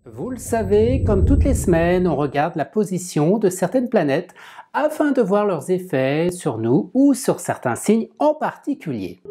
Vous le savez, comme toutes les semaines, on regarde la position de certaines planètes afin de voir leurs effets sur nous ou sur certains signes en particulier.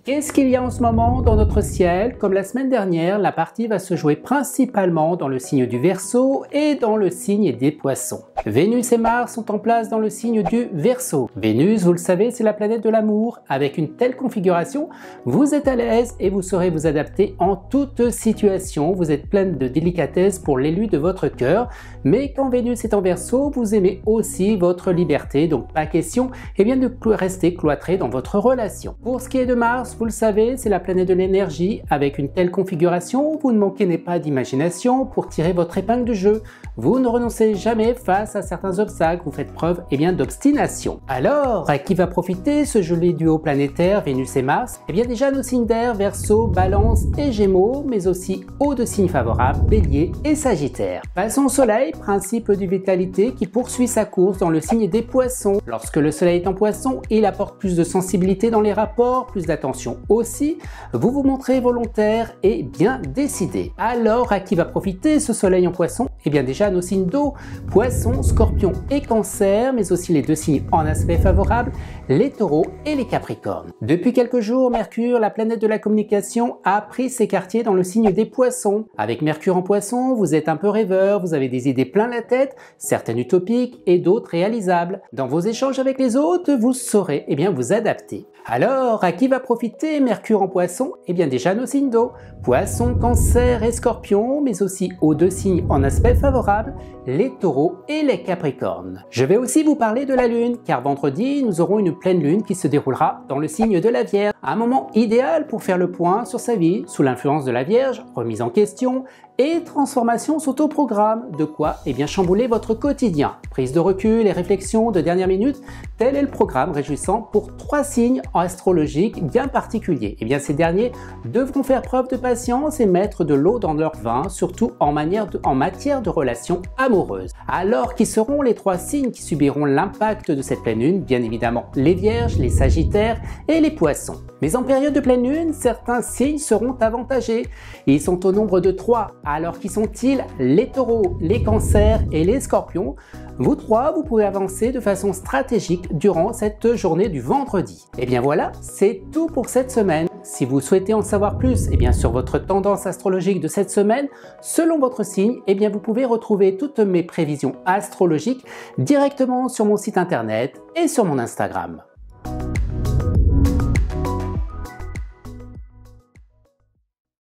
Qu'est-ce qu'il y a en ce moment dans notre ciel? Comme la semaine dernière, la partie va se jouer principalement dans le signe du Verseau et dans le signe des Poissons. Vénus et Mars sont en place dans le signe du Verseau. Vénus, vous le savez, c'est la planète de l'amour. Avec une telle configuration, vous êtes à l'aise et vous saurez vous adapter en toute situation. Vous êtes pleine de délicatesse pour l'élu de votre cœur. Mais quand Vénus est en Verseau, vous aimez aussi votre liberté. Donc pas question de rester cloîtré dans votre relation. Pour ce qui est de Mars, vous le savez, c'est la planète de l'énergie. Avec une telle configuration, vous ne manquez pas d'imagination pour tirer votre épingle du jeu. Vous ne renoncez jamais face à certains obstacles, vous faites preuve d'obstination. Alors, à qui va profiter ce joli duo planétaire Vénus et Mars? Déjà nos signes d'air, Verseau, Balance et Gémeaux, mais aussi aux deux signes favorables, Bélier et Sagittaire. Passons au Soleil, principe de vitalité qui poursuit sa course dans le signe des Poissons. Lorsque le Soleil est en Poisson, il apporte plus de sensibilité dans les rapports, plus d'attention aussi, vous vous montrez volontaire et bien décidé. Alors, à qui va profiter ce Soleil en Poisson? Déjà nos signes d'eau, Poissons, Scorpion et Cancer, mais aussi les deux signes en aspect favorable, les Taureaux et les Capricornes. Depuis quelques jours, Mercure, la planète de la communication, a pris ses quartiers dans le signe des Poissons. Avec Mercure en Poissons, vous êtes un peu rêveur, vous avez des idées plein la tête, certaines utopiques et d'autres réalisables. Dans vos échanges avec les autres, vous saurez vous adapter. Alors, à qui va profiter Mercure en Poisson? Déjà nos signes d'eau, Poissons, Cancer et Scorpion, mais aussi aux deux signes en aspect favorable, les Taureaux et les Capricornes. Je vais aussi vous parler de la Lune, car vendredi, nous aurons une pleine Lune qui se déroulera dans le signe de la Vierge. Un moment idéal pour faire le point sur sa vie, sous l'influence de la Vierge, remise en question, et transformation sont au programme, de quoi chambouler votre quotidien. Prise de recul et réflexion de dernière minute, tel est le programme réjouissant pour 3 signes astrologiques bien particuliers. Ces derniers devront faire preuve de patience et mettre de l'eau dans leur vin, surtout en matière de relations amoureuses. Alors, qui seront les 3 signes qui subiront l'impact de cette pleine lune? Bien évidemment, les Vierges, les Sagittaires et les Poissons. Mais en période de pleine lune, certains signes seront avantagés. Ils sont au nombre de 3. Alors qui sont-ils? Les Taureaux, les Cancers et les Scorpions. Vous 3, vous pouvez avancer de façon stratégique durant cette journée du vendredi. Voilà, c'est tout pour cette semaine. Si vous souhaitez en savoir plus sur votre tendance astrologique de cette semaine, selon votre signe, vous pouvez retrouver toutes mes prévisions astrologiques directement sur mon site internet et sur mon Instagram.